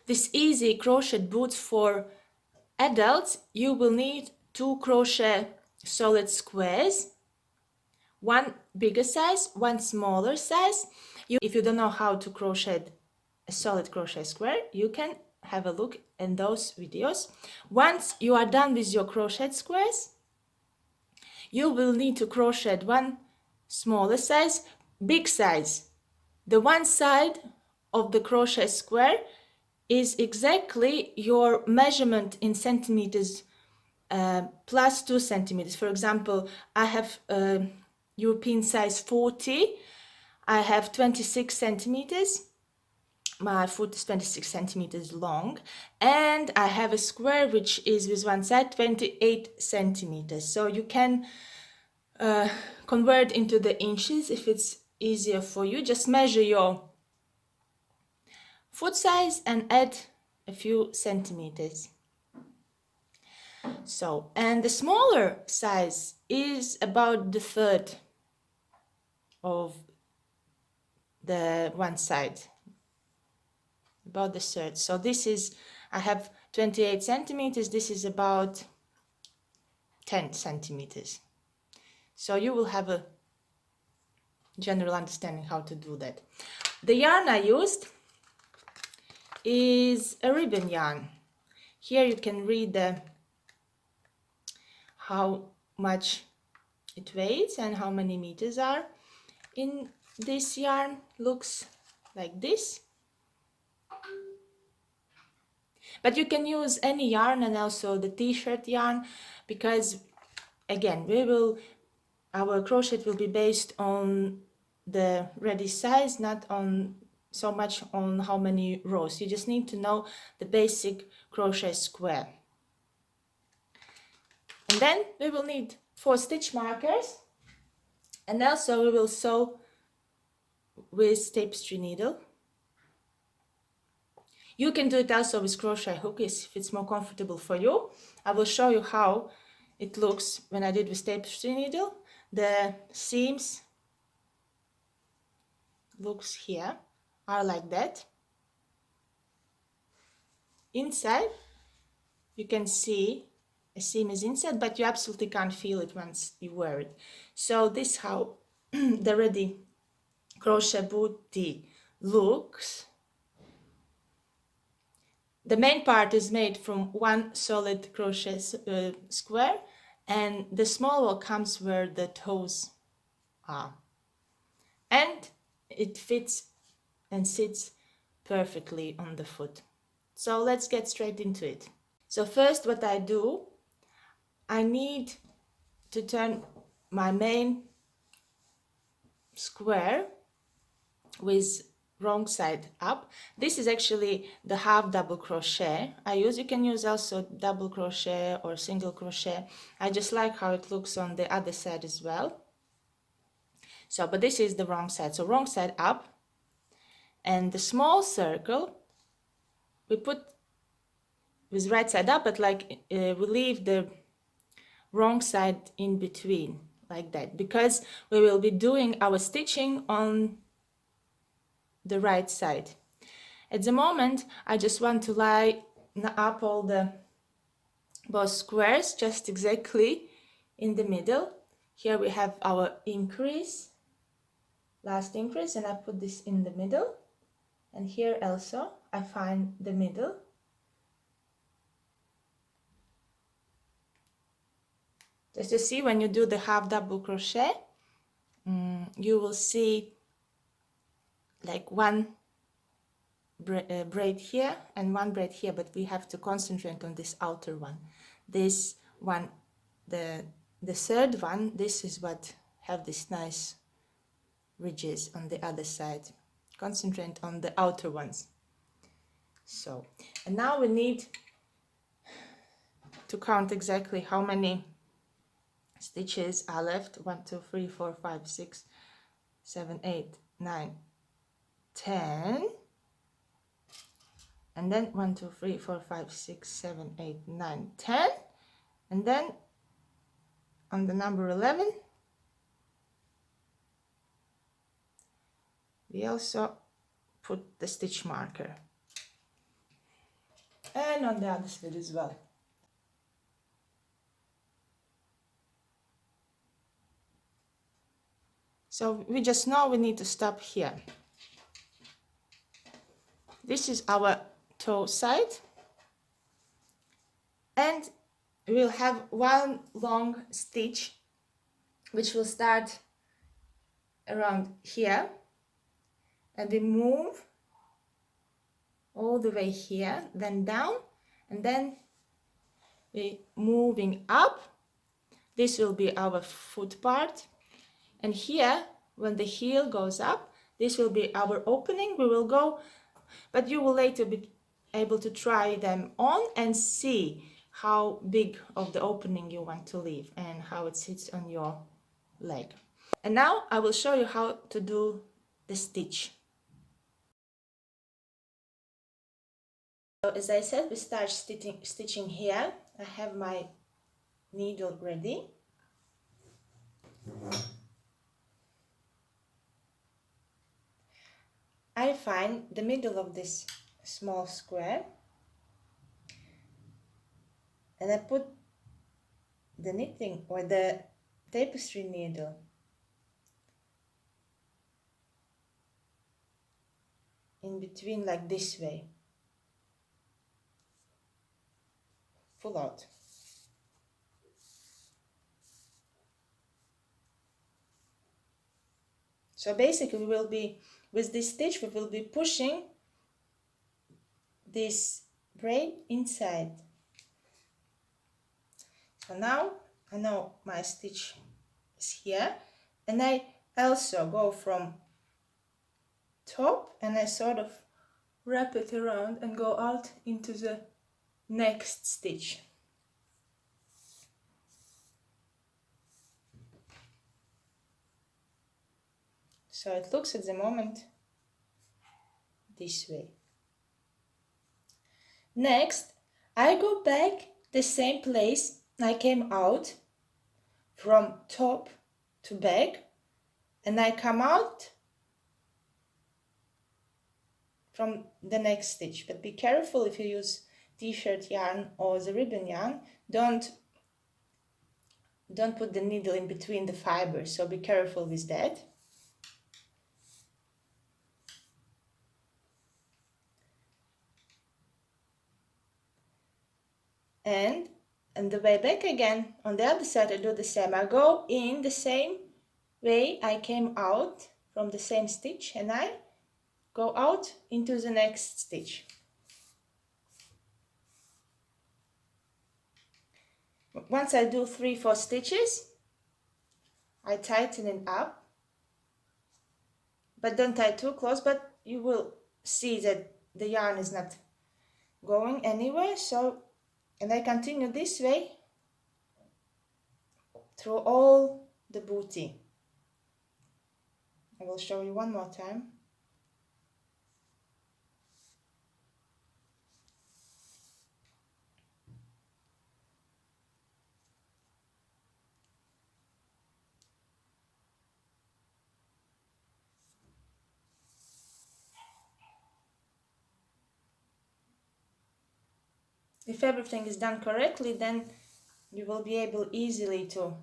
this easy crochet boots for adults, you will need 2 crochet solid squares, one bigger size, one smaller size. If you don't know how to crochet a solid crochet square, you can have a look in those videos. Once you are done with your crochet squares, you will need to crochet one smaller size, big size. The one side of the crochet square is exactly your measurement in centimeters plus 2 centimeters. For example, I have European size 40. I have 26 centimeters. My foot is 26 centimeters long, and I have a square which is with one side 28 centimeters. So you can convert into the inches if it's easier for you. Just measure your foot size and add a few centimeters. So, and the smaller size is about the third of the one side, about the third. So this is, I have 28 centimeters, this is about 10 centimeters. So you will have a general understanding how to do that. The yarn I used is a ribbon yarn. Here you can read how much it weighs and how many meters are in this yarn. Looks like this, but you can use any yarn, and also the t-shirt yarn, because again our crochet will be based on the ready size, not on so much on how many rows. You just need to know the basic crochet square. And then we will need 4 stitch markers, and also we will sew with tapestry needle. You can do it also with crochet hook if it's more comfortable for you. I will show you how it looks when I did with tapestry needle. The seams looks here are like that. Inside you can see a seam is inside, but you absolutely can't feel it once you wear it. So this is how the ready crochet booty looks. The main part is made from one solid crochet square, and the small one comes where the toes are, and it fits and sits perfectly on the foot. So let's get straight into it. So first, what I do, I need to turn my main square with wrong side up. This is actually the half double crochet I use. You can use also double crochet or single crochet. I just like how it looks on the other side as well. So, but this is the wrong side, so wrong side up, and the small circle we put with right side up, but like we leave the wrong side in between like that, because we will be doing our stitching on the right side. At the moment I just want to line up all the both squares just exactly in the middle. Here we have our increase, last increase, and I put this in the middle, and here also I find the middle. Just to see, when you do the half double crochet, you will see like one braid here and one braid here, but we have to concentrate on this outer one. This one, the third one, this is what have this nice ridges on the other side. Concentrate on the outer ones. So, and now we need to count exactly how many stitches are left. 1 2 3 4 5 6 7 8 9 10, and then 1 2 3 4 5 6 7 8 9 10, and then on the number 11 we also put the stitch marker. and on the other side as well. So we just know we need to stop here. This is our toe side, and we'll have one long stitch which will start around here, and we move all the way here, then down, and then we moving up. This will be our foot part, and here when the heel goes up, this will be our opening. We will go, but you will later be able to try them on and see how big of the opening you want to leave and how it sits on your leg. And now I will show you how to do the stitch. So as I said, we start stitching here. I have my needle ready. I find the middle of this small square, and I put the knitting or the tapestry needle in between, like this way, full out. So basically we will be, with this stitch, we will be pushing this braid inside. So now I know my stitch is here, and I also go from top and I sort of wrap it around and go out into the next stitch. So it looks at the moment this way. Next, I go back the same place I came out, from top to back, and I come out from the next stitch. But be careful if you use t-shirt yarn or the ribbon yarn, don't put the needle in between the fibers, so be careful with that. And on the way back again, on the other side I do the same. I go in the same way I came out from the same stitch, and I go out into the next stitch. Once I do 3-4 stitches, I tighten it up, but don't tie too close, but you will see that the yarn is not going anywhere. So, and I continue this way through all the booty. I will show you one more time. If everything is done correctly, then you will be able easily to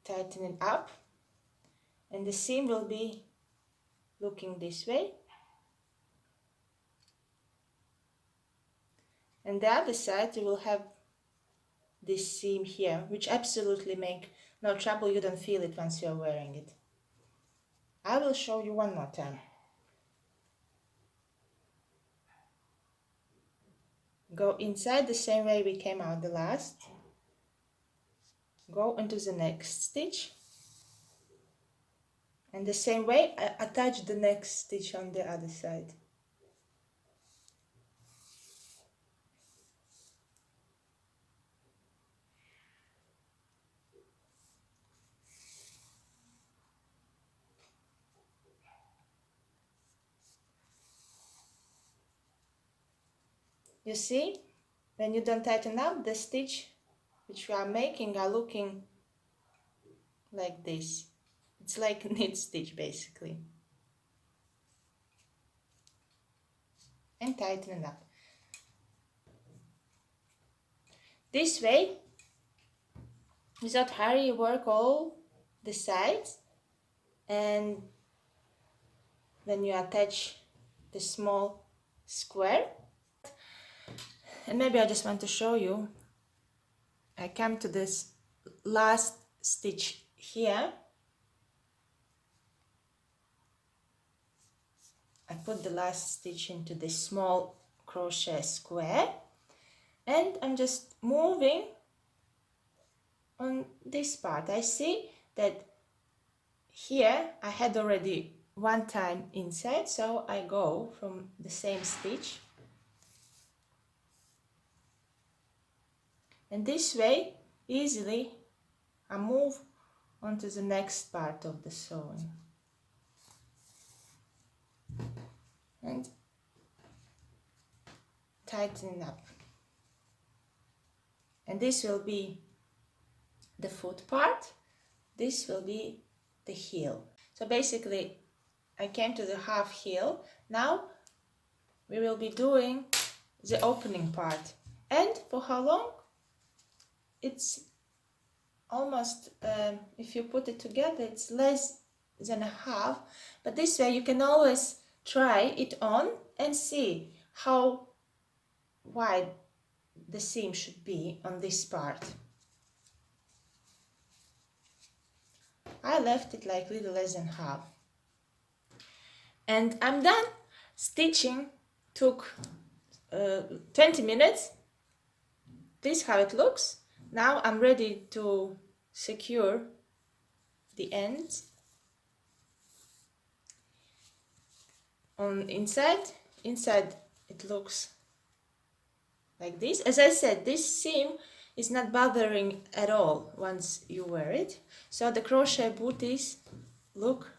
tighten it up, and the seam will be looking this way, and the other side you will have this seam here, which absolutely make no trouble. You don't feel it once you're wearing it. I will show you one more time. Go inside the same way we came out the last, go into the next stitch, and the same way I attach the next stitch on the other side. You see, when you don't tighten up, the stitch which you are making are looking like this. It's like a knit stitch basically. And tighten it up. This way, without hurry, you work all the sides, and then you attach the small square. And maybe I just want to show you, I come to this last stitch here. I put the last stitch into this small crochet square, and I'm just moving on this part. I see that here I had already one time inside, so I go from the same stitch, and this way easily I move onto the next part of the sewing. And tighten up. And this will be the foot part, this will be the heel. So basically I came to the half heel. Now we will be doing the opening part. And for how long? It's almost, if you put it together, it's less than a half, but this way you can always try it on and see how wide the seam should be on this part. I left it like little less than half. And I'm done. Stitching took 20 minutes. This is how it looks. Now I'm ready to secure the ends on inside. Inside it looks like this. As I said, this seam is not bothering at all once you wear it. So the crochet booties look